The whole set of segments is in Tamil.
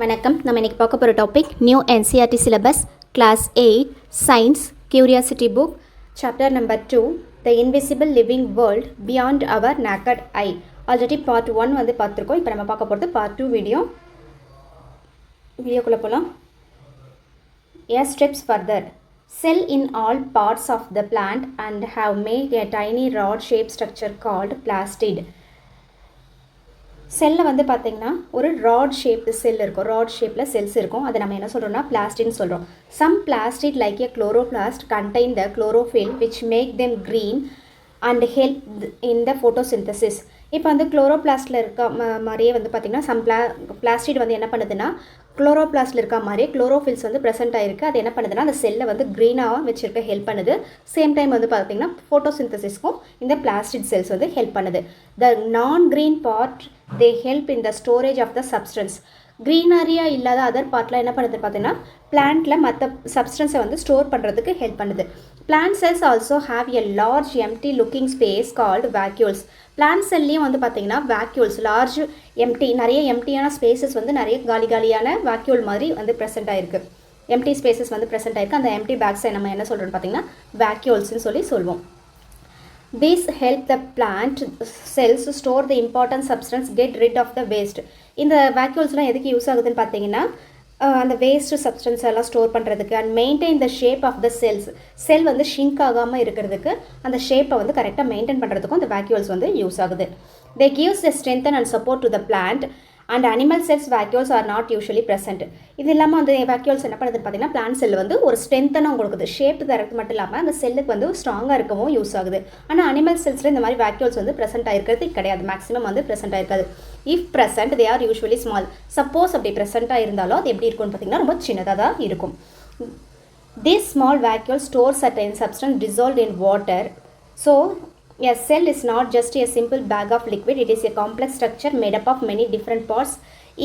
வணக்கம். நம்ம இன்றைக்கி பார்க்க போகிற topic new NCERT syllabus class 8 science curiosity book chapter number 2 the invisible living world beyond our naked eye. Already part 1 வந்து பார்த்துருக்கோம். இப்போ நம்ம பார்க்க போகிறது பார்ட் 2 வீடியோக்குள்ளே போகலாம். Steps further cell in all parts of the plant and have made a tiny rod shaped structure called plastid. செல்லில் வந்து பார்த்திங்கன்னா ஒரு ராட் ஷேப்டு செல் இருக்கும். ராட் ஷேப்பில் செல்ஸ் இருக்கும். அதை நம்ம என்ன சொல்கிறோம்னா பிளாஸ்டின்னு சொல்கிறோம். Some plastid like a chloroplast contain the chlorophyll which make them green and help in the photosynthesis. இப்போ வந்து குளோரோபிளாஸ்டில் இருக்க மாதிரியே வந்து பார்த்திங்கன்னா சம் பிளாஸ்டிட் வந்து என்ன பண்ணுதுன்னா குளோரோபிளாஸ்டில் இருக்க மாதிரியே குளோரோஃபில்ஸ் வந்து ப்ரெசென்ட் ஆகிருக்கு. அது என்ன பண்ணுதுன்னா அந்த செல்லை வந்து க்ரீனாக வச்சுருக்க ஹெல்ப் பண்ணுது. சேம் டைம் வந்து பார்த்திங்கன்னா ஃபோட்டோசிந்தசிஸ்க்கும் இந்த பிளாஸ்டிட் செல்ஸ் வந்து ஹெல்ப் பண்ணுது. த நான் green part they help in the storage of the substance. க்ரீனரியாக இல்லாத அதர் பார்ட்லாம் என்ன பண்ணுது பார்த்தீங்கன்னா பிளான்ட்டில் மற்ற சப்ஸ்டன்ஸை வந்து ஸ்டோர் பண்ணுறதுக்கு ஹெல்ப் பண்ணுது. Plant cells also have a large empty looking space called vacuoles. Plant செல்லையும் வந்து பார்த்திங்கன்னா வேக்யூல்ஸ் லார்ஜ் எம்டி நிறைய எம்டியான ஸ்பேசஸ் வந்து நிறைய காலியான வேக்யூல் மாதிரி வந்து ப்ரெசென்ட் ஆகிருக்கு. எம்டி ஸ்பேசஸ் வந்து ப்ரெசென்ட் ஆகிருக்கு. அந்த எம்டி பேக்ஸை நம்ம என்ன சொல்கிறோன்னு பார்த்தீங்கன்னா வேக்யூல்ஸ்னு சொல்லுவோம். These help the plant cells store the important substance, get rid of the waste. இந்த வேக்யூல்ஸ்லாம் எதுக்கு யூஸ் ஆகுதுன்னு பார்த்தீங்கன்னா அந்த வேஸ்ட் சப்ஸ்டன்ஸ் எல்லாம் ஸ்டோர் பண்ணுறதுக்கு and maintain the shape of the cells. Cell வந்து ஷிங்க் ஆகாமல் இருக்கிறதுக்கு அந்த ஷேப்பை வந்து கரெக்டாக மெயின்டைன் பண்ணுறதுக்கும் அந்த வேக்யூல்ஸ் வந்து யூஸ் ஆகுது. They gives the strength and support to the plant and animal cells vacuoles are not usually present. இது இல்லாமல் வந்து வேக்யூல்ஸ் என்ன பண்ணுதுன்னு பார்த்தீங்கன்னா பிளான்ட் செல் வந்து ஒரு ஸ்ட்ரென்த்தனும் கொடுக்குது. ஷேப் தரது மட்டும் இல்லாமல் அந்த செல்லுக்கு வந்து ஸ்ட்ராங்காக இருக்கவும் யூஸ் ஆகுது. ஆனால் அனிமல் செல்ஸில் இந்த மாதிரி வேக்யூல்ஸ் வந்து ப்ரெசென்ட் ஆகிருக்கிறது கிடையாது. மேக்ஸிமம் வந்து ப்ரெசென்ட் ஆகிருக்காது. If present they are usually small. Suppose அப்படி ப்ரெசென்ட்டாக இருந்தாலும் அது எப்படி இருக்கும்னு பார்த்தீங்கன்னா ரொம்ப சின்னதாக தான் இருக்கும். These small vacuoles store certain substance dissolved in water. So a cell is not just a simple bag of liquid. It is a complex structure made up of many different parts,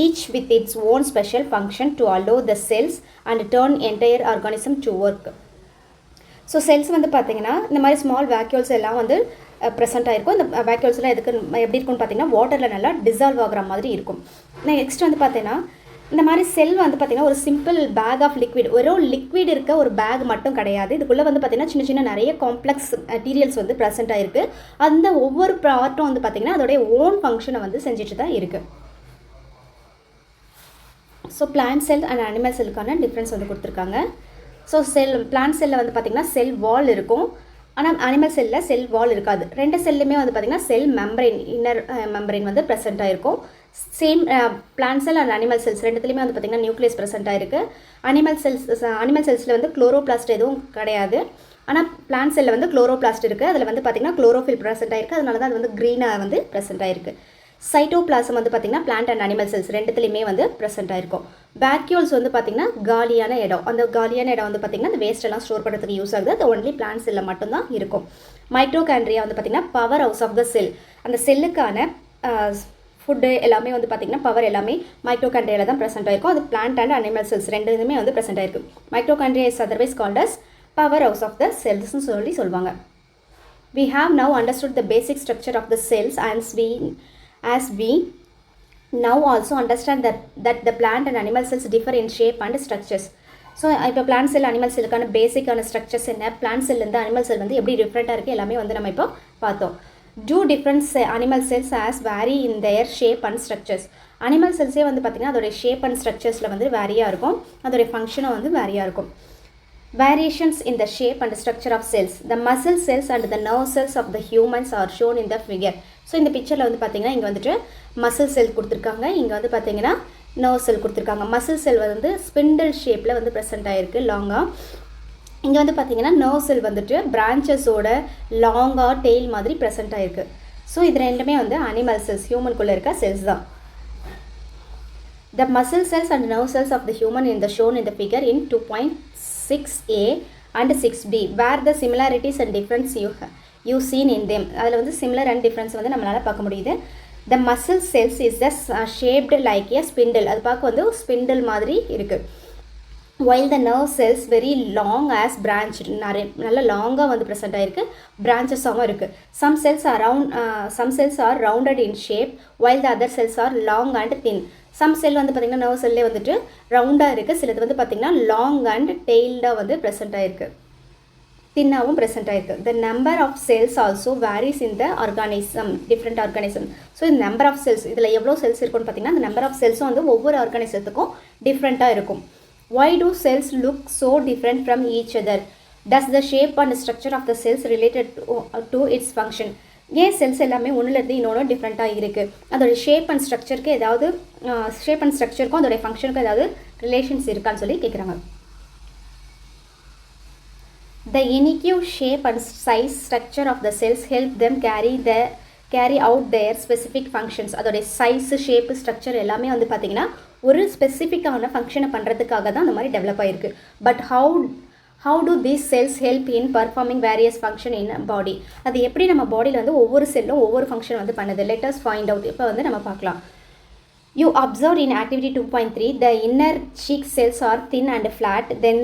each with its own special function to allow the cells and turn entire organism to work. So cells வந்து பார்த்திங்கன்னா இந்த மாதிரி ஸ்மால் வேக்யூல்ஸ் எல்லாம் வந்து ப்ரெசென்ட் ஆகிருக்கும். இந்த வேக்யூல்ஸ்லாம் எதுக்கு எப்படி இருக்குன்னு பார்த்தீங்கன்னா வாட்டரில் நல்லா டிசால்வ் ஆகிற மாதிரி இருக்கும். நெக்ஸ்ட் வந்து பார்த்தீங்கன்னா இந்த மாதிரி செல் வந்து பார்த்திங்கன்னா ஒரு சிம்பிள் பேக் ஆஃப் லிக்விட், வெறும் லிக்விட் இருக்க ஒரு பேக் மட்டும் கிடையாது. இதுக்குள்ளே வந்து பார்த்திங்கன்னா சின்ன சின்ன நிறைய காம்ப்ளெக்ஸ் மெட்டீரியல்ஸ் வந்து ப்ரெசென்ட் ஆகிருக்கு. அந்த ஒவ்வொரு பார்ட்டும் வந்து பார்த்திங்கன்னா அதோடைய ஓன் ஃபங்க்ஷனை வந்து செஞ்சுட்டு தான் இருக்குது. So plant cell and animal செல்லுக்கான டிஃப்ரென்ஸ் வந்து கொடுத்துருக்காங்க. ஸோ பிளான்ட் செல்லில் வந்து பார்த்திங்கன்னா செல் வால் இருக்கும். ஆனால் அனிமல் செல்லில் செல் வால் இருக்காது. ரெண்டு செல்லுமே வந்து பார்த்திங்கன்னா செல் மெம்பரைன் இன்னர் மெம்பரைன் வந்து ப்ரெசென்ட் ஆகிருக்கும். Same plant cell and animal cells ரெண்டுத்துலேயுமே வந்து பார்த்திங்கன்னா நியூக்ளியஸ் ப்ரெசென்ட் ஆகிருக்கு. அனிமல் செல்ஸில் வந்து குளோரோபிளாஸ்ட் எதுவும் கிடையாது. ஆனால் பிளான்ட் செல்லில் வந்து குளோரோபிளாஸ்ட் இருக்குது. அதில் வந்து பார்த்திங்கன்னா குளோரோஃபில் ப்ரெசென்ட் ஆகிருக்கு. அதனால தான் அது வந்து க்ரீனாக வந்து ப்ரெசென்ட் ஆகிருக்கு. சைட்டோபிளாசம் வந்து பார்த்திங்கன்னா பிளான்ட் அண்ட் அனிமல் செல்ஸ் ரெண்டுத்துலேயுமே வந்து ப்ரெசென்ட் ஆகிருக்கும். வேக்யூல்ஸ் வந்து பார்த்திங்கன்னா காலியான இடம். அந்த காலியான இடம் வந்து பார்த்திங்கன்னா அந்த வேஸ்ட் எல்லாம் ஸ்டோர் பண்ணுறதுக்கு யூஸ் ஆகுது. அது ஒன்லி பிளான்ட் செல்லில் மட்டும்தான் இருக்கும். மைட்டோகாண்ட்ரியா வந்து பார்த்திங்கன்னா பவர் ஹவுஸ் ஆஃப் த செல். அந்த செல்லுக்கான ஃபுட்டு எல்லாமே வந்து பார்த்திங்கன்னா பவர் எல்லாமே மைட்டோகாண்ட்ரியாவில் தான் ப்ரெசென்ட் ஆகிருக்கும். அது பிளான்ட் அண்ட் அனிமல் செல்ஸ் ரெண்டுமே வந்து ப்ரெசென்ட் ஆகிருக்கு. Mitochondria is otherwise called as power house of the செல்ஸ்னு சொல்லுவாங்க. We have now understood the basic structure of the cells as we now also understand that the plant and animal cells differ in shape and structures. So இப்போ பிளான்ட் செல் அனிமல் செல்லுக்கான பேசிக்கான ஸ்ட்ரக்சர்ஸ் என்ன, பிளான்ட் செல்லேருந்து அனிமல் செல் வந்து எப்படி டிஃப்ரெண்ட்டாக இருக்குது எல்லாமே வந்து நம்ம இப்போ பார்த்தோம். Two different animal cells as vary in their shape and structures. Animal செல்ஸே வந்து பார்த்திங்கன்னா அதோடைய ஷேப் அண்ட் ஸ்ட்ரக்சர்ஸில் வந்து வேரியாக இருக்கும். அதோடைய ஃபங்க்ஷனும் வந்து வேரியாக இருக்கும். Variations in the shape and structure of cells. The muscle cells and the nerve cells of the humans are shown in the figure. So இந்த பிக்சரில் வந்து பார்த்திங்கன்னா இங்கே வந்துட்டு மசில் செல் கொடுத்துருக்காங்க. இங்கே வந்து பார்த்திங்கன்னா நர்வ் செல் கொடுத்துருக்காங்க. மசில் செல் வந்து ஸ்பிண்டில் ஷேப்பில் வந்து ப்ரெசென்ட் ஆகிருக்கு லாங்காக. இங்கே வந்து பார்த்திங்கன்னா நர்வ் செல் வந்துட்டு பிரான்ச்சஸோட லாங்காக டெய்ல் மாதிரி ப்ரெசென்ட் ஆகிருக்கு. ஸோ இது ரெண்டுமே வந்து அனிமல் செல்ஸ், ஹியூமனுக்குள்ளே இருக்க செல்ஸ் தான். The muscle cells and nerve cells of the human shown in the figure in 2.6a and 6b where the similarities and difference you seen in them. அதில் வந்து similar and difference வந்து நம்மளால் பார்க்க முடியுது. The muscle cells is shaped like a spindle. அது பார்க்க வந்து ஸ்பிண்டில் மாதிரி இருக்குது. while the nerve cells very long as branched நல்ல லாங்காக வந்து ப்ரெசென்ட் ஆகிருக்கு பிரான்ச்சஸாகவும் இருக்குது some cells are rounded in shape while the other cells are long and thin some cell வந்து பார்த்திங்கன்னா நர்வ் செல்லே வந்துட்டு ரவுண்டாக இருக்குது சிலது வந்து பார்த்திங்கன்னா லாங் அண்ட் டெய்ல்டாக வந்து ப்ரெசென்ட் ஆகிருக்கு தின்னாகவும் ப்ரெசென்ட் ஆகிருக்கு the number of cells also varies in the organism different organism so இந்த நம்பர் ஆஃப் செல்ஸ் இதில் எவ்வளோ செல்ஸ் இருக்குன்னு பார்த்திங்கன்னா அந்த நம்பர் ஆஃப் செல்ஸும் வந்து ஒவ்வொரு ஆர்கானிசத்துக்கும் டிஃப்ரெண்ட்டாக இருக்கும் Why do cells look so different from each other? Does the shape and structure of the cells related to its function? ஏன் செல்ஸ் எல்லாமே ஒன்றுலேருந்து இன்னொன்று டிஃப்ரெண்ட்டாக இருக்குது அதோடைய ஷேப் அண்ட் ஸ்ட்ரக்சருக்கு ஏதாவது ஷேப் அண்ட் ஸ்ட்ரக்சருக்கும் அதோடைய ஃபங்க்ஷனுக்கும் ஏதாவது ரிலேஷன்ஸ் இருக்கான்னு சொல்லி கேட்குறாங்க The unique shape and size structure of the cells help them carry out their specific functions அதோடைய சைஸு ஷேப்பு ஸ்ட்ரக்சர் எல்லாமே வந்து பார்த்திங்கன்னா ஒரு ஸ்பெசிஃபிக்கான ஃபங்க்ஷனை பண்ணுறதுக்காக தான் அந்த மாதிரி டெவலப் ஆகிருக்கு but how do these cells help in performing various function in a body அது எப்படி நம்ம பாடியில் வந்து ஒவ்வொரு செல்லும் ஒவ்வொரு ஃபங்க்ஷன் வந்து பண்ணுது let us find out இப்போ வந்து நம்ம பார்க்கலாம் You observed in activity 2.3 the inner cheek cells are thin and flat then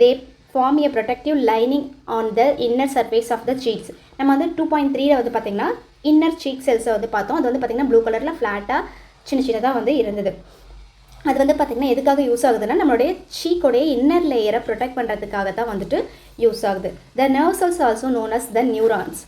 they form a protective lining on the inner surface of the cheeks நம்ம வந்து 2.3 வந்து பார்த்திங்கன்னா இன்னர் சீக் செல்ஸை வந்து பார்த்தோம் அது வந்து பார்த்திங்கன்னா ப்ளூ கலரில் ஃப்ளாட்டாக சின்னதாக வந்து இருந்தது அது வந்து பார்த்திங்கன்னா எதுக்காக யூஸ் ஆகுதுன்னா நம்மளுடைய சீக்கோடைய இன்னர் லேயரை ப்ரொடெக்ட் பண்ணுறதுக்காக தான் வந்துட்டு யூஸ் ஆகுது the nerve cells also known as the neurons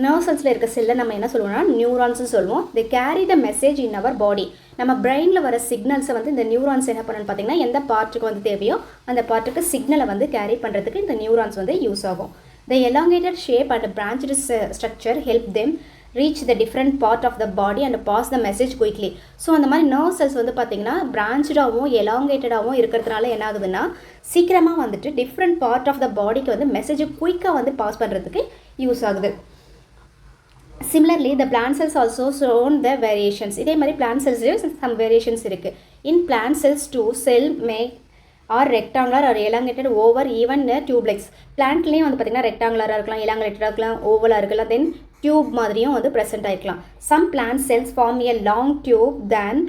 nerve செல்ஸில் இருக்க செல்லை நம்ம என்ன சொல்லுவோம்னா நியூரான்ஸ்னு சொல்லுவோம் தி கேரி த மெசேஜ் இன் அவர் பாடி நம்ம பிரெயினில் வர சிக்னல்ஸை வந்து இந்த நியூரான்ஸ் என்ன பண்ணணும்னு பார்த்திங்கன்னா எந்த பார்ட்டுக்கு வந்து தேவையோ அந்த பார்ட்டுக்கு சிக்னலை வந்து கேரி பண்ணுறதுக்கு இந்த நியூரான்ஸ் வந்து யூஸ் ஆகும் த elongated shape and branched structure help them reach the different part of the body and pass the message quickly so அந்த மாதிரி நர்வ் செல்ஸ் வந்து பார்த்திங்கன்னா பிரான்ச்டாகவும் எலாங்கேட்டடாகவும் இருக்கிறதுனால என்ன ஆகுதுன்னா சீக்கிரமாக வந்துட்டு டிஃப்ரெண்ட் பார்ட் ஆஃப் த பாடிக்கு வந்து மெசேஜை குயிக்காக வந்து பாஸ் பண்ணுறதுக்கு யூஸ் ஆகுது Similarly, the plant cells also shown the variations இதே மாதிரி plant cells some variations இருக்குது in plant cells too cell may or rectangular or elongated over even tubeless பிளான்ட்லேயும் வந்து பார்த்திங்கன்னா ரெக்டாங்குலராக இருக்கலாம் எலாங்குலேட்டடாக இருக்கலாம் ஓவலாக இருக்கலாம் தென் டியூப் மாதிரியும் வந்து ப்ரெசென்ட் ஆகிருக்கலாம் some plant cells form a long tube then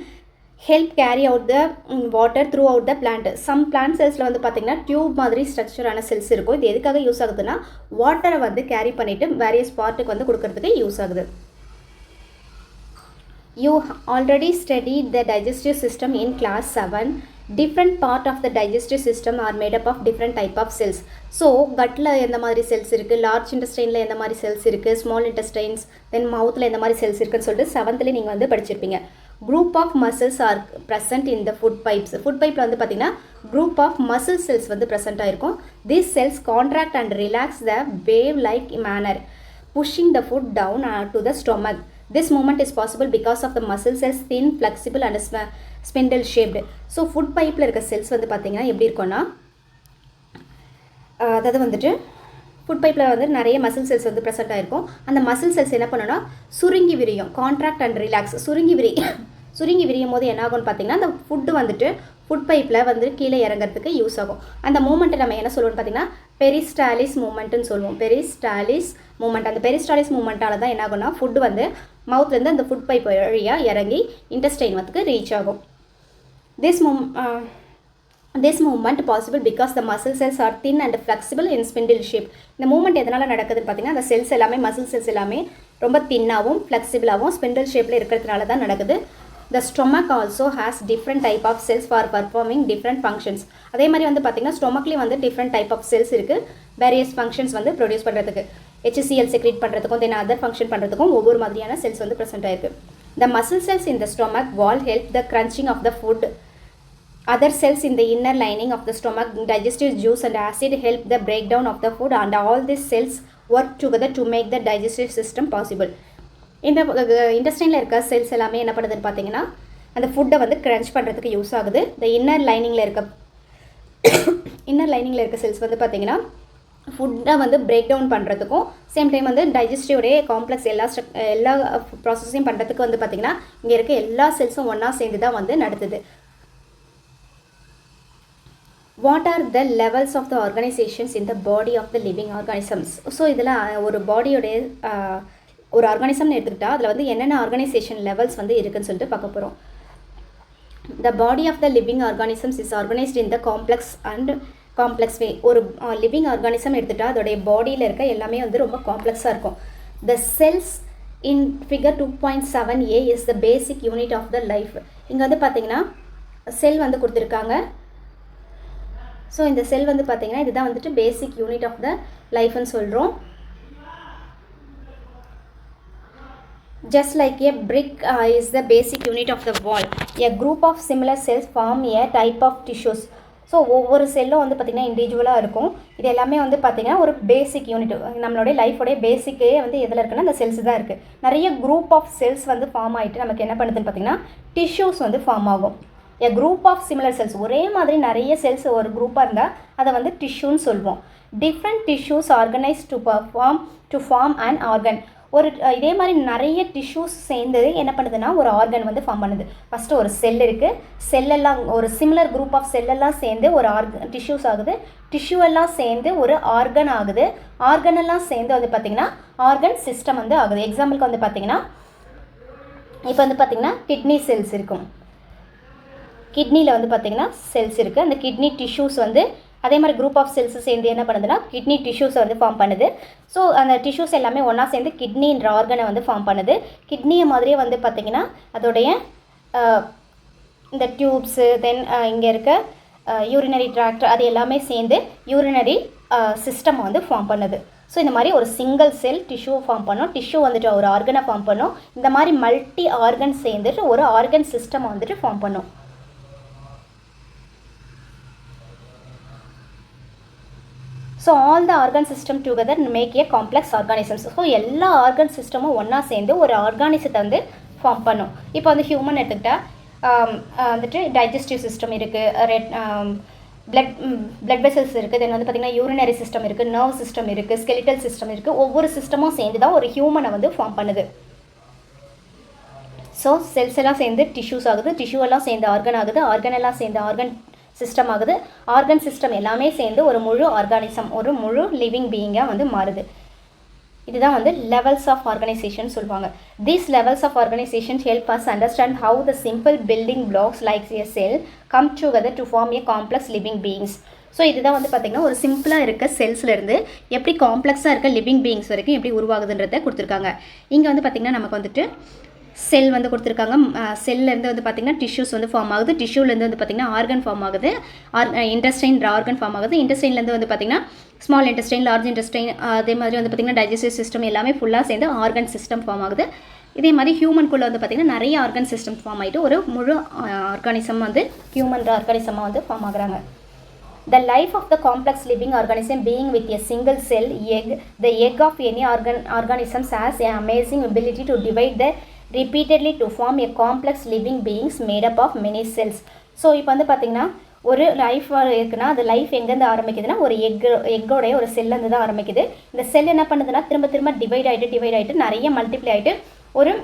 help carry out the water throughout the plant some plant செல்ஸில் வந்து பார்த்திங்கன்னா டியூப் மாதிரி ஸ்ட்ரக்சரான செல்ஸ் இருக்கும் இது எதுக்காக யூஸ் ஆகுதுன்னா வாட்டரை வந்து கேரி பண்ணிவிட்டு வேரியஸ் பார்ட்டுக்கு வந்து கொடுக்கறதுக்கு யூஸ் ஆகுது You already studied the digestive system in class 7. Different part of the digestive system are made up of different type of cells. So, gutல எந்த மாதிரி செல்ஸ் இருக்குது லார்ஜ் இன்டெஸ்டைனில் எந்த மாதிரி செல்ஸ் இருக்குது ஸ்மால் இன்டெஸ்டைன்ஸ் தென் மவுத்தில் எந்த மாதிரி செல்ஸ் இருக்குன்னு சொல்லிட்டு 7th நீங்கள் வந்து படிச்சிருப்பீங்க group of muscles are present in the food pipes food பைப்பில் வந்து பார்த்திங்கன்னா குரூப் ஆஃப் மசில் செல்ஸ் வந்து ப்ரெசென்ட் ஆகிருக்கும் these cells contract and relax the wave like manner pushing the food down to the stomach This movement is possible because of the muscle cells thin, flexible and spindle shaped. So food pipeல இருக்க cells வந்து பார்த்தீங்கன்னா எப்படி இருக்கும்னா அதாவது வந்துட்டு ஃபுட் பைப்பில் வந்து நிறைய மசில் செல்ஸ் வந்து ப்ரெசென்ட் ஆகிருக்கும் அந்த மசில் செல்ஸ் என்ன பண்ணுன்னா சுருங்கி விரியும் கான்ட்ராக்ட் அண்ட் ரிலாக்ஸ் சுருங்கி விரியும் போது என்ன ஆகும்னு பார்த்தீங்கன்னா அந்த ஃபுட்டு வந்துட்டு ஃபுட் பைப்பில் வந்து கீழே இறங்கிறதுக்கு யூஸ் ஆகும் அந்த மூமெண்ட்டை நம்ம என்ன சொல்லுவோம்னு பார்த்தீங்கன்னா பெரிஸ்டாலிஸ் மூமெண்ட்டுன்னு சொல்லுவோம் பெரிஸ்டாலிஸ் மூமெண்ட் அந்த பெரிஸ்டாலிஸ் மூமெண்ட்டால் தான் என்ன ஆகும்னா ஃபுட்டு வந்து மவுத்லேருந்து அந்த ஃபுட் பைப் வழியாக இறங்கி இன்டெஸ்டைன் வந்து ரீச் ஆகும் This movement possible because the muscle cells are thin and flexible in spindle shape. இந்த மூமெண்ட் எதனால் நடக்குதுன்னு பார்த்தீங்கன்னா அந்த செல்ஸ் எல்லாமே மசில் செல்ஸ் எல்லாமே ரொம்ப தின்னாகவும் ஃப்ளெக்சிபிளாகவும் ஸ்பிண்டில் ஷேப்பில் இருக்கிறதுனால தான் நடக்குது. The stomach also has different type of cells for performing different functions. அதே மாதிரி வந்து பார்த்தீங்கன்னா ஸ்டொமக்லேயும் வந்து different type of cells இருக்குது வேரியஸ் ஃபங்க்ஷன்ஸ் வந்து ப்ரொடியூஸ் பண்ணுறதுக்கு HCl செக்ரேட் பண்ணுறதுக்கும் தென் அதர் ஃபங்க்ஷன் பண்ணுறதுக்கும் ஒவ்வொரு மாதிரியான செல்ஸ் வந்து ப்ரெசென்ட் ஆயிருக்கு. The muscle cells in the stomach wall help the crunching of the food. Other cells in the inner lining of the stomach, digestive juice and acid help the breakdown of the food and all these cells work together to make the digestive system possible. இந்த இன்டெஸ்டைனில் இருக்க செல்ஸ் எல்லாமே என்ன பண்ணுதுன்னு பார்த்தீங்கன்னா அந்த ஃபுட்டை வந்து க்ரன்ச் பண்ணுறதுக்கு யூஸ் ஆகுது. இந்த இன்னர் லைனிங்கில் இருக்க செல்ஸ் வந்து பார்த்தீங்கன்னா ஃபுட்டை வந்து பிரேக் டவுன் பண்ணுறதுக்கும் சேம் டைம் வந்து டைஜஸ்டிவோடைய காம்ப்ளெக்ஸ் எல்லா ப்ராசஸையும் பண்ணுறதுக்கு வந்து பார்த்திங்கன்னா இங்கே இருக்க எல்லா செல்ஸும் ஒன்றா சேர்ந்து தான் வந்து நடத்துது. What are the levels of the organizations in the body of the living organisms? So இதில் ஒரு பாடியோடைய ஒரு ஆர்கானிசம்னு எடுத்துக்கிட்டால் அதில் வந்து என்னென்ன ஆர்கனைசேஷன் லெவல்ஸ் வந்து இருக்குதுன்னு சொல்லிட்டு பார்க்க போகிறோம். The body of the living organisms is organized in the complex way. ஒரு லிவிங் ஆர்கானிசம் எடுத்துகிட்டா அதோடைய பாடியில் இருக்க எல்லாமே வந்து ரொம்ப காம்ப்ளெக்ஸாக இருக்கும். The cells in figure 2.7a is the basic unit of the life. இங்கே வந்து பார்த்தீங்கன்னா செல் வந்து கொடுத்துருக்காங்க. ஸோ இந்த செல் வந்து பார்த்தீங்கன்னா இதுதான் வந்துட்டு பேசிக் யூனிட் ஆஃப் த லைஃப்னு சொல்கிறோம். Just like a brick is the basic unit of the wall, a group of similar cells form a type of tissues. So ஒவ்வொரு செல்லும் வந்து பார்த்திங்கன்னா இண்டிவிஜுவலாக இருக்கும். இது எல்லாமே வந்து பார்த்திங்கன்னா ஒரு பேசிக் யூனிட். நம்மளுடைய லைஃபோடைய பேசிக்கே வந்து எதில் இருக்குன்னா அந்த செல்ஸ் தான் இருக்குது. நிறைய குரூப் ஆஃப் செல்ஸ் வந்து ஃபார்ம் ஆகிட்டு நமக்கு என்ன பண்ணுதுன்னு பார்த்திங்கன்னா டிஷ்யூஸ் வந்து ஃபார்ம் ஆகும். a group of similar cells, ஒரே மாதிரி நிறைய செல்ஸ் ஒரு குரூப்பாக இருந்தால் அதை வந்து டிஷ்யூன்னு சொல்லுவோம். different tissues organized to form an organ. ஒரு இதே மாதிரி நிறைய டிஷ்யூஸ் சேர்ந்து என்ன பண்ணுதுன்னா ஒரு ஆர்கன் வந்து ஃபார்ம் பண்ணுது. ஃபஸ்ட்டு ஒரு செல் இருக்குது, செல்லெல்லாம் ஒரு சிமிலர் குரூப் ஆஃப் செல்லெல்லாம் சேர்ந்து ஒரு டிஷ்யூஸ் ஆகுது, டிஷ்யூ எல்லாம் சேர்ந்து ஒரு ஆர்கன் ஆகுது, ஆர்கனெல்லாம் சேர்ந்து வந்து பார்த்திங்கன்னா ஆர்கன் சிஸ்டம் வந்து ஆகுது. எக்ஸாம்பிளுக்கு வந்து பார்த்திங்கன்னா இப்போ வந்து பார்த்திங்கன்னா கிட்னி செல்ஸ் இருக்கும். கிட்னியில் வந்து பார்த்திங்கன்னா செல்ஸ் இருக்குது. அந்த கிட்னி டிஷ்யூஸ் வந்து அதே மாதிரி குரூப் ஆஃப் செல்ஸ் சேர்ந்து என்ன பண்ணுதுன்னா கிட்னி டிஷ்யூஸை வந்து ஃபார்ம் பண்ணுது. ஸோ அந்த டிஷ்யூஸ் எல்லாமே ஒன்றா சேர்ந்து கிட்னின்ற ஆர்கனை வந்து ஃபார்ம் பண்ணுது. கிட்னியை மாதிரியே வந்து பார்த்திங்கன்னா அதோடைய இந்த டியூப்ஸு தென் இங்கே இருக்க யூரினரி ட்ராக்ட் அது எல்லாமே சேர்ந்து யூரினரி சிஸ்டம் வந்து ஃபார்ம் பண்ணுது. ஸோ இந்த மாதிரி ஒரு சிங்கிள் செல் டிஷ்யூ ஃபார்ம் பண்ணும், டிஷ்யூ வந்துட்டு ஒரு ஆர்கனை ஃபார்ம் பண்ணும். இந்த மாதிரி மல்டி ஆர்கன் சேர்ந்துட்டு ஒரு ஆர்கன் சிஸ்டம் வந்துட்டு ஃபார்ம் பண்ணும். So all the organ system together make a complex organisms. ஸோ எல்லா ஆர்கன் சிஸ்டமும் ஒன்றா சேர்ந்து ஒரு ஆர்கானிசத்தை வந்து ஃபார்ம் பண்ணும். இப்போ வந்து ஹியூமன் எடுத்துக்கிட்டால் வந்துட்டு டைஜஸ்டிவ் சிஸ்டம் இருக்குது, பிளட் வெசல்ஸ் இருக்குது, தென் வந்து பார்த்திங்கன்னா யூரினரி சிஸ்டம் இருக்குது, நர்வ் சிஸ்டம் இருக்குது, ஸ்கெலிட்டல் சிஸ்டம் இருக்குது. ஒவ்வொரு சிஸ்டமும் சேர்ந்து தான் ஒரு ஹியூமனை வந்து ஃபார்ம் பண்ணுது. ஸோ செல்ஸ் எல்லாம் சேர்ந்து டிஷ்யூஸ் ஆகுது, டிஷ்யூ எல்லாம் சேர்ந்து ஆர்கன் ஆகுது, ஆர்கன் எல்லாம் சேர்ந்து ஆர்கன் சிஸ்டம் ஆகுது, ஆர்கன் சிஸ்டம் எல்லாமே சேர்ந்து ஒரு முழு ஆர்கானிசம், ஒரு முழு லிவிங் பீயிங்காக வந்து மாறுது. இதுதான் வந்து லெவல்ஸ் ஆஃப் ஆர்கனைசேஷன் சொல்லுவாங்க. These levels of organisation help us understand how the simple building blocks like a cell come together to form a complex living beings. So இதுதான் வந்து பார்த்திங்கன்னா ஒரு சிம்பிளாக இருக்க செல்ஸ்லேருந்து எப்படி காம்ப்ளெக்ஸாக இருக்க லிவிங் பீயிங்ஸ் வரைக்கும் எப்படி உருவாகுதுன்றதை கொடுத்துருக்காங்க. இங்கே வந்து பார்த்திங்கன்னா நமக்கு வந்துட்டு செல் வந்து கொடுத்துருக்காங்க. செல்லேருந்து வந்து பார்த்திங்கன்னா டிஷ்யூஸ் வந்து ஃபார்ம் ஆகுது, டிஷ்யூலேருந்து வந்து பார்த்திங்கன்னா ஆர்கன் ஃபார்ம் ஆகுது, இன்டெஸ்டைன் ஆர்கன் ஃபார்ம் ஆகுது, இன்டெஸ்டைன்லேருந்து வந்து பார்த்திங்கன்னா ஸ்மால் இன்டெஸ்டைன், லார்ஜ் இன்டெஸ்டைன், அதே மாதிரி வந்து பார்த்திங்கன்னா டைஜஸ்டிவ் சிஸ்டம் எல்லாமே ஃபுல்லாக சேர்ந்து ஆர்கன் சிஸ்டம் ஃபார்ம் ஆகுது. இதே மாதிரி ஹியூமனுக்குள்ளே வந்து பார்த்திங்கன்னா நிறைய ஆர்கன் சிஸ்டம் ஃபார்ம் ஆகிட்டு ஒரு முழு ஆர்கானிசம் வந்து ஹியூமன் ஆர்கானிசமாக வந்து ஃபார்ம் ஆகுறாங்க. The life of the complex living organism being with a single cell egg, the egg of any organism has an amazing ability to divide the repeatedly to form a complex living beings made up of many cells. So இப்போ வந்து பார்த்திங்கன்னா ஒரு லைஃப் இருக்குன்னா அது லைஃப் எங்கேருந்து ஆரம்பிக்குதுன்னா ஒரு எக்கோடைய ஒரு செல்லேருந்து தான் ஆரம்பிக்குது. இந்த செல் என்ன பண்ணுதுன்னா திரும்ப டிவைட் ஆகிட்டு நிறைய மல்டிப்ளை ஆகிட்டு ஒரு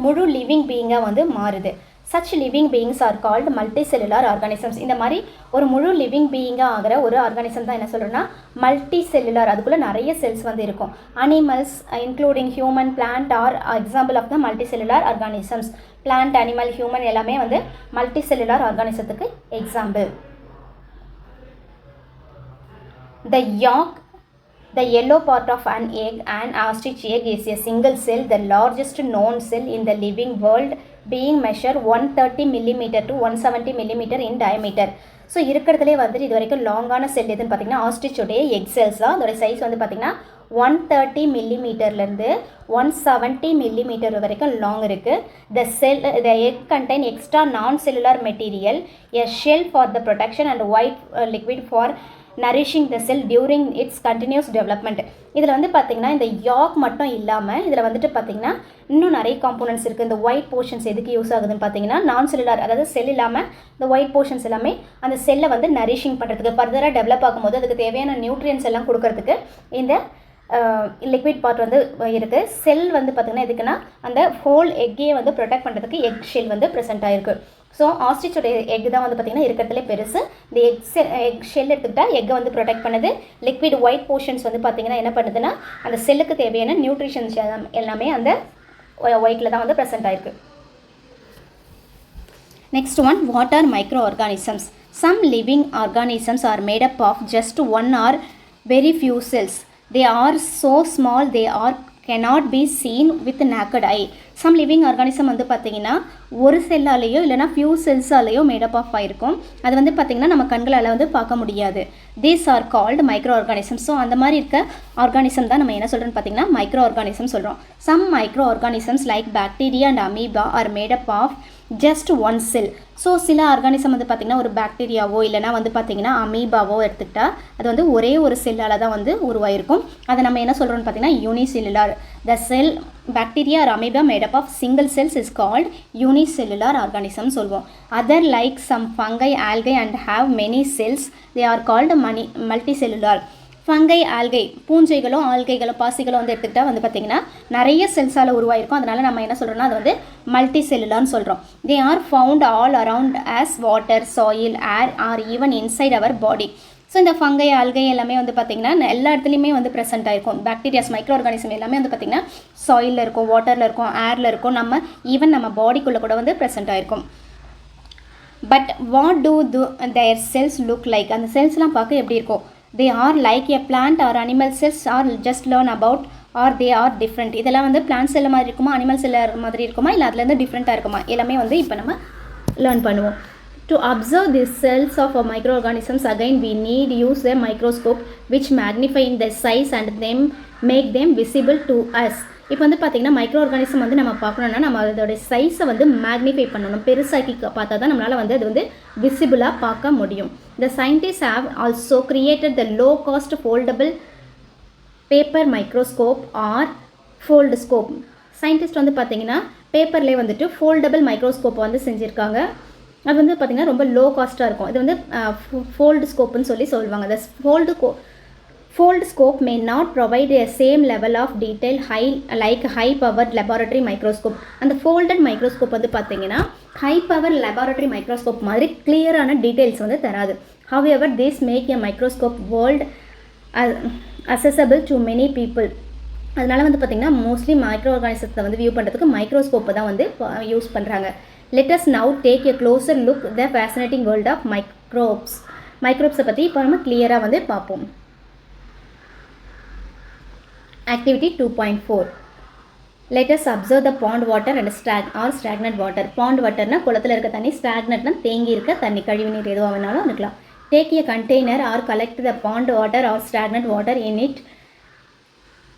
முழு லிவிங் பீயிங்காக வந்து மாறுது. Such living beings are called multicellular organisms. இந்த மாதிரி ஒரு முழு லிவிங் பீயிங்காக ஆகிற ஒரு ஆர்கானிசம் தான் என்ன சொல்கிறோன்னா மல்டி செல்லுலார். அதுக்குள்ளே நிறைய செல்ஸ் வந்து இருக்கும். Animals including human, plant are example of the multi cellular organisms. Plant, animal, human எல்லாமே வந்து மல்டி செல்லுலார் ஆர்கானிசத்துக்கு example. The yellow part of an egg, an ostrich egg, is a single cell, the largest known cell in the living world, being measured 130 mm to 170 mm in diameter. So இருக்கிறதுலே வந்துட்டு இது வரைக்கும் லாங்கான செல் எதுன்னு பார்த்தீங்கன்னா ஆஸ்ட்ரிச்சோடைய எக் செல்ஸ் தான். அதோடைய சைஸ் வந்து பார்த்திங்கன்னா 130 mm 170 mm வரைக்கும் லாங் இருக்குது. The egg contain extra non-cellular material, a shell for the protection and white liquid for nourishing the cell during its continuous development. இதில் வந்து பார்த்திங்கன்னா இந்த யாக் மட்டும் இல்லாமல் இதில் வந்துட்டு பார்த்திங்கன்னா இன்னும் நிறைய காம்போனன்ட்ஸ் இருக்குது. இந்த ஒயிட் போர்ஷன்ஸ் எதுக்கு யூஸ் ஆகுதுன்னு பார்த்தீங்கன்னா நான் செல்லுலார், அதாவது செல் இல்லாமல் இந்த ஒயிட் போர்ஷன்ஸ் எல்லாமே அந்த செல்லை வந்து நரிஷிங் பண்ணுறதுக்கு, ஃபர்தராக டெவலப் ஆகும்போது அதுக்கு தேவையான நியூட்ரியன்ஸ் எல்லாம் கொடுக்கறதுக்கு இந்த லிக்விட் பார்ட் வந்து இருக்குது. செல் வந்து பார்த்திங்கன்னா எதுக்குன்னா அந்த ஹோல் எக்கையே வந்து ப்ரொடெக்ட் பண்ணுறதுக்கு எக் ஷெல் வந்து ப்ரெசென்ட் ஆகிருக்கு. ஸோ ஆஸ்ட்ரிச்சோட எக் தான் வந்து பார்த்திங்கன்னா இருக்கிறதுலே பெருசு. இந்த எக் ஷெல் எடுத்துக்கிட்டால் எக்கை வந்து ப்ரொடெக்ட் பண்ணுது. லிக்விட் ஒயிட் போர்ஷன்ஸ் வந்து பார்த்திங்கன்னா என்ன பண்ணுதுன்னா அந்த செல்லுக்கு தேவையான நியூட்ரிஷன்ஸ் எல்லாமே அந்த ஒயிட்டில் தான் வந்து ப்ரெசென்ட் ஆகிருக்கு. Next one, what are microorganisms? Some living organisms are made up of just one or very few cells. They are so small they are cannot be seen with naked eye. Some living organism வந்து பார்த்திங்கன்னா ஒரு செல்லாலேயோ இல்லைனா ஃபியூ செல்ஸாலேயோ மேடப் ஆஃப் ஆகிருக்கும். அது வந்து பார்த்திங்கன்னா நம்ம கண்களால் வந்து பார்க்க முடியாது. These are called microorganism. So அந்த மாதிரி இருக்க ஆர்கானிசம் தான் நம்ம என்ன சொல்கிறோன்னு பார்த்திங்கன்னா மைக்ரோ ஆர்கானிசம் சொல்கிறோம். Some microorganisms like bacteria and amoeba are made up of just one cell. So சில ஆர்கானிசம் வந்து பார்த்திங்கன்னா ஒரு பாக்டீரியாவோ இல்லைனா வந்து பார்த்திங்கன்னா அமீபாவோ எடுத்துக்கிட்டால் அது வந்து ஒரே ஒரு செல்லால் தான் வந்து உருவாயிருக்கும். அதை நம்ம என்ன சொல்கிறோன்னு பார்த்திங்கன்னா unicellular. The cell bacteria or amoeba made up of single cells is called unicellular organism சொல்வோம். Other like some fungi algae and have many cells they are called multicellular. Fungi algae பூஞ்சைகளோ ஆல்கைகளோ பாசிகளோ வந்து எடுத்துக்கிட்டால் வந்து பார்த்திங்கன்னா நிறைய செல்ஸால் உருவாயிருக்கும். அதனால் நம்ம என்ன சொல்கிறோம்னா அது வந்து மல்டி செல்லுலார்னு சொல்கிறோம். They are found all around us water, soil, air or even inside our body. So இந்த ஃபங்கை ஆல்கை எல்லாமே வந்து பார்த்திங்கன்னா எல்லா இடத்துலையுமே வந்து ப்ரெசென்ட் ஆகிருக்கும். பாக்டீரியாஸ் மைக்ரோ ஆர்கானிசம் எல்லாமே வந்து பார்த்திங்கன்னா சாயிலில் இருக்கும், வாட்டரில் இருக்கும், ஏரில் இருக்கும், ஈவன் நம்ம பாடிக்குள்ளே கூட வந்து ப்ரெசென்ட் ஆகிருக்கும். But what do their cells look like? அந்த செல்ஸ்லாம் பார்க்க எப்படி இருக்கும்? They are like a plant or animal cells or just learn about or they are different. இதெல்லாம் வந்து பிளான்ட் செல் மாதிரி இருக்குமா, அனிமல் செல் மாதிரி இருக்குமா, இல்லை அதுலேருந்து டிஃப்ரெண்ட்டாக இருக்குமா, எல்லாமே வந்து இப்போ நம்ம லேர்ன் பண்ணுவோம். To observe the cells of microorganisms again we need use a microscope which magnify the size and them make them visible to us. இப்போ வந்து பார்த்திங்கன்னா மைக்ரோ ஆர்கானிசம் வந்து நம்ம பார்க்கணுன்னா நம்ம அதோட சைஸை வந்து மேக்னிஃபை பண்ணணும், பெருசாக்கி பார்த்தா தான் நம்மளால் வந்து அது வந்து விசிபிளாக பார்க்க முடியும். The scientists have also created the low-cost foldable paper microscope or foldscope. Scientist வந்து பார்த்திங்கன்னா பேப்பர்லேயே வந்துட்டு ஃபோல்டபிள் மைக்ரோஸ்கோப் வந்து செஞ்சுருக்காங்க. அது வந்து பார்த்திங்கன்னா ரொம்ப லோ காஸ்ட்டாக இருக்கும். இது வந்து ஃபோல்டு ஸ்கோப்புன்னு சொல்லுவாங்க. The fold scope may not provide a same level of detail like high powered laboratory microscope. அந்த folded microscope வந்து பார்த்தீங்கன்னா high power laboratory microscope மாதிரி கிளியரான டீட்டெயில்ஸ் வந்து தராது. However, this make a microscope world accessible to many people. அதனால வந்து பார்த்தீங்கன்னா மோஸ்ட்லி மைக்ரோ ஆர்கானிசத்தை வந்து வியூ பண்ணுறதுக்கு மைக்ரோஸ்கோப்பை தான் வந்து யூஸ் பண்ணுறாங்க. Let us now take a closer look at the fascinating world of microbes. மைக்ரோப்ஸை பற்றி இப்போ நம்ம கிளியராக வந்து பார்ப்போம். Activity 2.4. Let us observe the pond water and stagnant water. Pond water na குளத்தில் இருக்க தண்ணி, stagnant na தேங்கி இருக்க தண்ணி, கழிவு நீர் எதுவாக வேணாலும் இருக்கலாம். Take a container or collect the pond water or stagnant water in it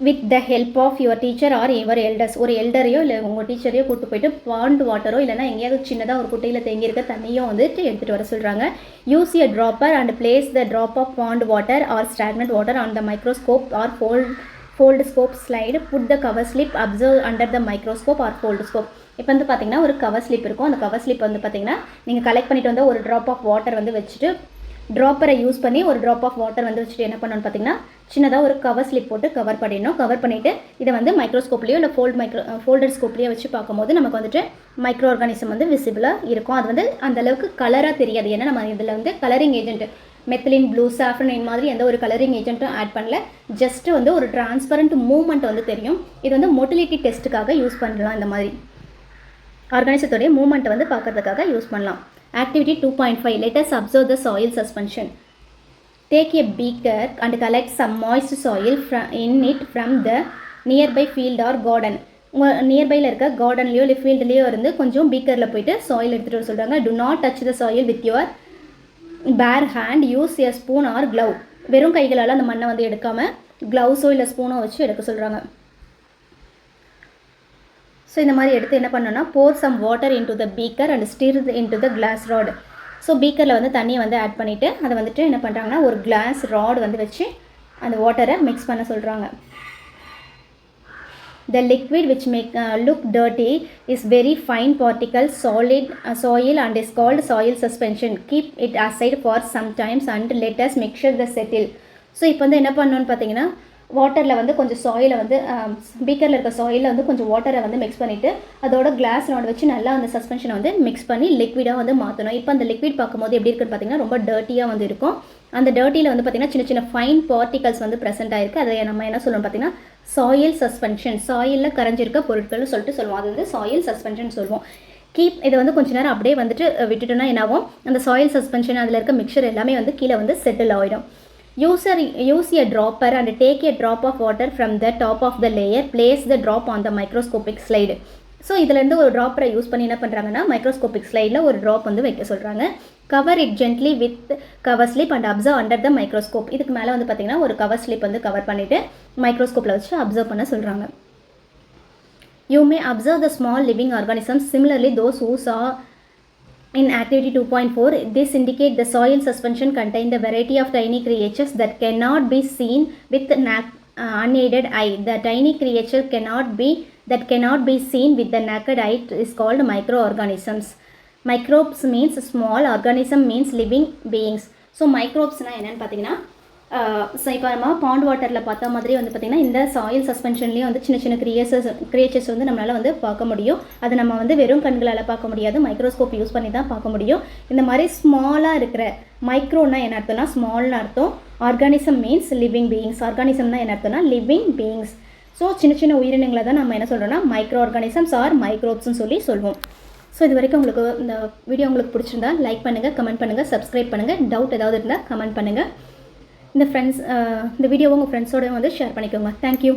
with the help of your teacher or your elders. ஒரு எல்டரையோ இல்லை உங்கள் டீச்சரையோ கூப்பிட்டு போயிட்டு பாண்ட் வாட்டரோ இல்லைனா எங்கேயாவது சின்னதாக ஒரு குட்டையில் தேங்கி இருக்க தண்ணியோ வந்துட்டு எடுத்துகிட்டு வர சொல்கிறாங்க. Use a dropper and place the drop of pond water or stagnant water on the microscope or fold scope slide. Put the cover slip, observe under the microscope or fold scope. இப்போ வந்து பார்த்தீங்கன்னா ஒரு கவர் ஸ்லிப் இருக்கும். அந்த கவர் ஸ்லிப் வந்து பார்த்தீங்கன்னா நீங்கள் கலெக்ட் பண்ணிட்டு வந்து ஒரு ட்ராப் ஆஃப் வாட்டர் வந்து வச்சுட்டு ட்ராப்பரை யூஸ் பண்ணி ஒரு ட்ராப் ஆஃப் வாட்டர் வந்து வச்சுட்டு என்ன பண்ணணும்னு பார்த்தீங்கன்னா சின்னதாக ஒரு கவர் ஸ்லிப் போட்டு கவர் பண்ணிடணும். கவர் பண்ணிவிட்டு இதை வந்து மைக்ரோஸ்கோப்லேயோ இல்லை ஃபோல்டர் ஸ்கோப்லேயோ வச்சு பார்க்கும்போது நமக்கு வந்துட்டு மைக்ரோ ஆர்கானிசம் வந்து விசிபிளாக இருக்கும். அது வந்து அந்தளவுக்கு கலராக தெரியாது. ஏன்னா நம்ம இதில் வந்து கலரிங் ஏஜென்ட் மெத்திலின், ப்ளூ, சாஃப்ரன் மாதிரி எந்த ஒரு கலரிங் ஏஜென்ட்டும் ஆட் பண்ணல. ஜஸ்ட்டு வந்து ஒரு டிரான்ஸ்பரண்ட் மூவ்மெண்ட் வந்து தெரியும். இது வந்து மோட்டிலிட்டி டெஸ்ட்டுக்காக யூஸ் பண்ணலாம். இந்த மாதிரி ஆர்கானிசத்தோடைய மூவ்மெண்ட்டை வந்து பார்க்கறதுக்காக யூஸ் பண்ணலாம். Activity 2.5. Let us observe the soil suspension. Take a beaker and collect some moist soil in it from the nearby field or garden. உங்கள் நியர்பையில் இருக்க கார்டன்லேயோ இல்லை ஃபீல்டுலேயோ இருந்து கொஞ்சம் பீக்கரில் போயிட்டு சாயில் எடுத்துகிட்டு வர சொல்கிறாங்க. Do not touch the soil with your bare hand. Use a spoon or glove. வெறும் கைகளால் அந்த மண்ணை வந்து எடுக்காமல் க்ளவுஸோ இல்லை ஸ்பூனோ வச்சு எடுக்க சொல்கிறாங்க. ஸோ இந்த மாதிரி எடுத்து என்ன பண்ணோன்னா pour some water into the beaker and stir into the glass rod. So பீக்கரில் வந்து தண்ணியை வந்து ஆட் பண்ணிவிட்டு அதை வந்துட்டு என்ன பண்ணுறாங்கன்னா ஒரு கிளாஸ் ராட் வந்து வச்சு அந்த வாட்டரை மிக்ஸ் பண்ண சொல்கிறாங்க. The liquid which make look dirty is very fine particle solid soil and is called soil suspension. Keep it aside for some times and let us mixture the settle. So இப்போ வந்து என்ன பண்ணணும்னு பார்த்தீங்கன்னா வாட்டரில் வந்து கொஞ்சம் சாயிலை வந்து பீக்கரில் இருக்க சாயிலில் வந்து கொஞ்சம் வாட்டரை வந்து மிக்ஸ் பண்ணிவிட்டு அதோட கிளாஸ் ராட் வச்சு நல்லா அந்த சஸ்பென்ஷனை வந்து மிக்ஸ் பண்ணி லிக்விடாக வந்து மாற்றணும். இப்போ அந்த லிக்விட் பார்க்கும்போது எப்படி இருக்குன்னு பார்த்தீங்கன்னா ரொம்ப டர்ட்டியாக வந்து இருக்கும். அந்த டர்ட்டியில் வந்து பார்த்திங்கன்னா சின்ன சின்ன ஃபைன் பார்ட்டிகல்ஸ் வந்து ப்ரெசென்ட் ஆகிருக்கு. அதை நம்ம என்ன சொல்லணும் பார்த்தீங்கன்னா சாயில் சஸ்பென்ஷன், சாயிலில் கரைஞ்சிருக்க பொருட்கள்னு சொல்லிட்டு சொல்லுவோம். அது வந்து சாயில் சஸ்பென்ஷன் சொல்லுவோம். கீப் இதை வந்து கொஞ்ச நேரம் அப்படியே வந்துட்டு விட்டுட்டோன்னா என்னாகும், அந்த சாயில் சஸ்பென்ஷன் அதில் இருக்க மிக்சர் எல்லாமே வந்து கீழே வந்து செட்டில் ஆகிடும். Use a dropper and take a drop of water from the top of the layer. Place the drop on the microscopic slide. So இதுலேருந்து ஒரு ட்ராப்பரை யூஸ் பண்ணி என்ன பண்ணுறாங்கன்னா மைக்ரோஸ்கோபிக் ஸ்லைடில் ஒரு ட்ராப் வந்து வைக்க சொல்கிறாங்க. Cover it gently with cover slip and observe under the microscope. இதுக்கு மேலே வந்து பார்த்திங்கன்னா ஒரு கவர் ஸ்லிப் வந்து கவர் பண்ணிவிட்டு மைக்ரோஸ்கோப்பில் வச்சு அப்சர்வ் பண்ண சொல்கிறாங்க. You may observe the small living organisms. Similarly, those who saw in activity 2.4, this indicate the soil suspension contain the variety of tiny creatures that cannot be seen with unaided eye. The tiny creature that cannot be seen with the naked eye is called microorganisms. Microbes means small, organism means living beings. So microbes na என்னன்னு பார்த்தீங்கன்னா ஸோ இப்போ நம்ம பாண்ட் வாட்டரில் பார்த்த மாதிரி வந்து பார்த்திங்கன்னா இந்த சாயில் சஸ்பென்ஷன்லேயும் வந்து சின்ன சின்ன கிரியேச்சர்ஸ் வந்து நம்மளால் வந்து பார்க்க முடியும். அது நம்ம வந்து வெறும் கண்களால் பார்க்க முடியாது, மைக்ரோஸ்கோப் யூஸ் பண்ணி தான் பார்க்க முடியும். இந்த மாதிரி ஸ்மாலாக இருக்கிற மைக்ரோனா என்ன அர்த்தம்னா ஸ்மால்னு அர்த்தம். Organism means living beings. ஆர்கானிசம்னா என்ன அர்த்தம்னா லிவிங் பீயிங்ஸ். ஸோ சின்ன சின்ன உயிரினங்களை தான் நம்ம என்ன சொல்கிறோம்னா மைக்ரோ ஆர்கானிசம்ஸ் ஆர் மைக்ரோப்ஸ்னு சொல்லி சொல்வோம். ஸோ இது வரைக்கும் உங்களுக்கு இந்த வீடியோ உங்களுக்கு பிடிச்சிருந்தா லைக் பண்ணுங்கள், கமெண்ட் பண்ணுங்கள், சப்ஸ்கிரைப் பண்ணுங்கள். டவுட் ஏதாவது இருந்தால் கமெண்ட் பண்ணுங்கள். இந்த வீடியோவை உங்கள் ஃப்ரெண்ட்ஸோட வந்து ஷேர் பண்ணிக்கோங்க. தேங்க்யூ.